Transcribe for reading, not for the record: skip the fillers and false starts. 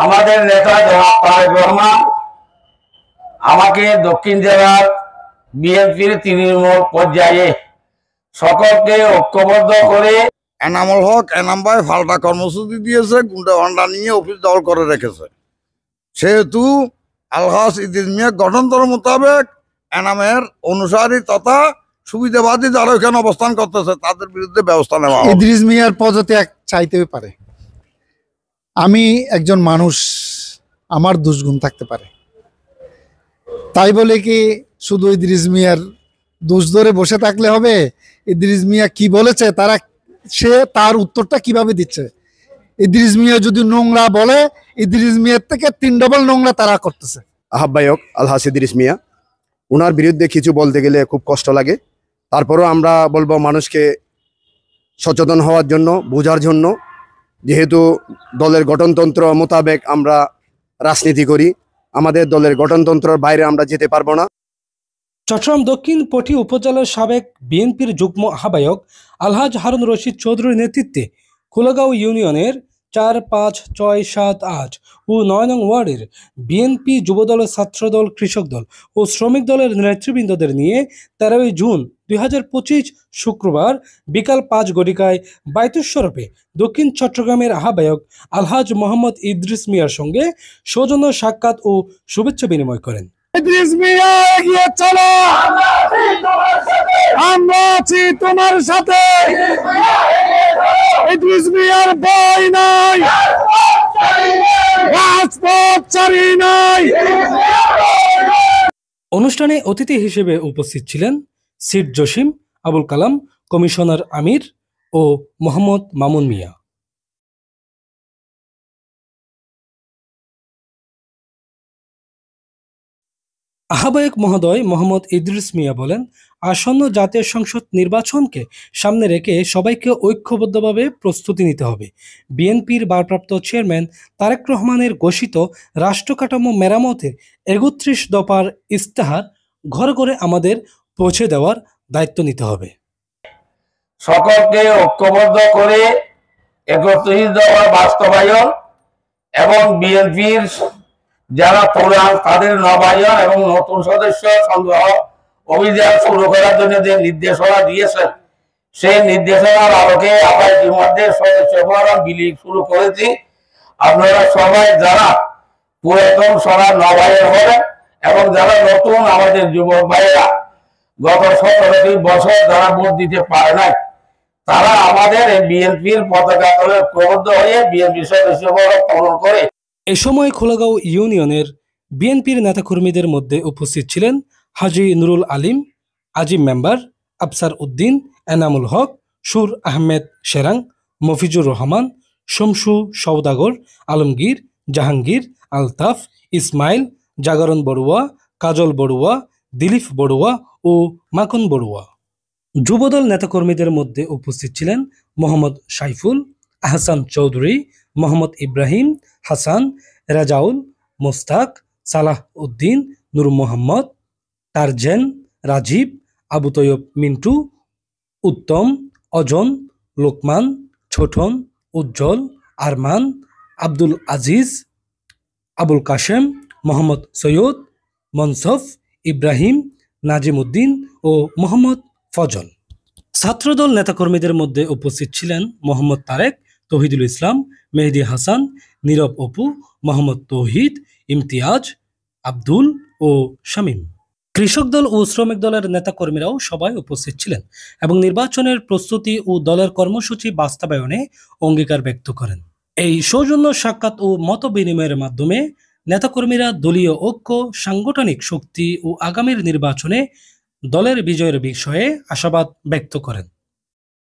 আমাদের নেতা জনাব তারেক রহমান আমাকে দক্ষিণ জেলার বিএনপির তৃণমূল পর্যায়ে সকলকে ঐক্যবদ্ধ করে এনামুল হক এনাম ভাই পাল্টা কর্মসূচি দিয়েছে, গুন্ডা ভান্ডা নিয়ে অফিস দখল করে রেখেছে। সেহেতু আলহাজ ইদ্রিস মিয়া গঠনতন্ত্র মোতাবেক এনামের অনুসারী তথা সুবিধাবাদী যারা এখানে অবস্থান করতেছে তাদের বিরুদ্ধে ব্যবস্থা নেওয়া হবে। ইদ্রিস মিয়ার পদত্যাগ চাইতে পারে। আমি একজন মানুষ, আমার দুষ্গুণ থাকতে পারে, তাই বলে কি শুধু ইদ্রিস মিয়ার দোষ ধরে বসে থাকলে হবে? ইদ্রিস মিয়া কি বলেছে সে তার উত্তরটা কিভাবে দিচ্ছে? ইদ্রিস মিয়া যদি নোংরা বলে, ইদ্রিস মিয়ার থেকে 3 ডবল নোংরা তারা করতেছে। আহ্বায়ক আলহাজ ইদ্রিস মিয়া, ওনার বিরুদ্ধে কিছু বলতে গেলে খুব কষ্ট লাগে। তারপরও আমরা বলবো মানুষকে সচেতন হওয়ার জন্য, বোঝার জন্য, যেহেতু দলের গঠনতন্ত্র মোতাবেক আমরা রাজনীতি করি, আমাদের দলের গঠনতন্ত্রের বাইরে আমরা যেতে পারবো না। চট্টগ্রাম দক্ষিণ পটি উপজেলার সাবেক বিএনপির যুগ্ম আহ্বায়ক আলহাজ হারুন রশিদ চৌধুরীর নেতৃত্বে কুলাগাঁও ইউনিয়নের 4, 5, 6, 7, 8 ও 9 নং ওয়ার্ডের বিএনপি যুবদল, ছাত্রদল, কৃষক দল ও শ্রমিক দলের নেতৃবৃন্দদের নিয়ে 13 জুন 2025 শুক্রবার বিকাল 5 ঘটিকায় বাইতুস্বরূপে দক্ষিণ চট্টগ্রামের আহ্বায়ক আলহাজ মোহাম্মদ ইদ্রিস মিয়ার সঙ্গে সৌজন্য সাক্ষাৎ ও শুভেচ্ছা বিনিময় করেন। ইদ্রিস মিয়া এগিয়ে চলো, আমরা আছি তোমার সাথে। ইদ্রিস মিয়ার ভয় নাই, রাজপথ ছাড়ি নাই। অনুষ্ঠানে অতিথি হিসেবে উপস্থিত ছিলেন সিট জসিম, আবুল কালাম, কমিশনার আমির ও মোহাম্মদ মামুন মিয়া। আহ্বায়ক মহোদয় মোহাম্মদ ইদ্রিস মিয়া বলেন, আসন্ন জাতীয় সংসদ নির্বাচনকে সামনে রেখে সবাইকে ঐক্যবদ্ধভাবে প্রস্তুতি নিতে হবে। বিএনপির ভারপ্রাপ্ত চেয়ারম্যান তারেক রহমানের ঘোষিত রাষ্ট্র কাঠামো মেরামতের 31 দফার ইস্তেহার ঘরে ঘরে আমাদের পৌঁছে দেওয়ার দায়িত্ব নিতে হবে। সকলকে ঐক্যবদ্ধ করে 31 দফা বাস্তবায়ন এবং বিএনপির যারা পুরান তাদের নবায়ন এবং নতুন সদস্য সংগ্রহ অভিযান শুরু করার জন্য যে নির্দেশনা দিয়েছেন, সেই নির্দেশনার আলোকে আমরা ইতিমধ্যে সদস্য ফরম বিলি শুরু করেছি। আপনারা সবাই যারা পুরাতন সভা নবায়ন হবেন এবং যারা নতুন আমাদের যুবক ভাইয়েরা গত 17টি বছর যারা ভোট দিতে পারে নাই, তারা আমাদের এই বিএনপির পতাকা তলে প্রবদ্ধ হয়ে বিএনপি সদস্য ফরম পূরণ করে। এ সময় খোলাগাঁও ইউনিয়নের বিএনপির নেতাকর্মীদের মধ্যে উপস্থিত ছিলেন হাজী নুরুল আলিম, আজিম মেম্বার, আফসার উদ্দিন, এনামুল হক, সুর আহমেদ শেরাং, মফিজুর রহমান, শমসু সওদাগর, আলমগীর, জাহাঙ্গীর, আলতাফ, ইসমাইল, জাগরণ বড়ুয়া, কাজল বড়ুয়া, দিলীপ বড়ুয়া ও মাখন বড়ুয়া। যুবদল নেতাকর্মীদের মধ্যে উপস্থিত ছিলেন মোহাম্মদ সাইফুল, আহসান চৌধুরী, মোহাম্মদ ইব্রাহিম, হাসান, রাজাউল, মোস্তাক, সালাহ উদ্দিন, নূর মোহাম্মদ, টারজেন, রাজীব, আবু তৈয়ব মিন্টু, উত্তম, অজন, লোকমান, ছোটন, উজ্জ্বল, আরমান, আব্দুল আজিজ, আবুল কাশেম, মোহাম্মদ সৈয়দ, মনসফ, ইব্রাহিম, নাজিম উদ্দিন ও মোহাম্মদ ফজল। ছাত্রদল নেতাকর্মীদের মধ্যে উপস্থিত ছিলেন মোহাম্মদ তারেক, তৌহিদুল ইসলাম, মেহেদি হাসান, নীরব অপু, মোহাম্মদ তৌহিদ, ইমতিয়াজ, আব্দুল ও শামীম। কৃষক দল ও শ্রমিক দলের নেতাকর্মীরাও সবাই উপস্থিত ছিলেন এবং নির্বাচনের প্রস্তুতি ও দলের কর্মসূচি বাস্তবায়নে অঙ্গীকার ব্যক্ত করেন। এই সৌজন্য সাক্ষাৎ ও মত বিনিময়ের মাধ্যমে নেতাকর্মীরা দলীয় ঐক্য, সাংগঠনিক শক্তি ও আগামীর নির্বাচনে দলের বিজয়ের বিষয়ে আশাবাদ ব্যক্ত করেন।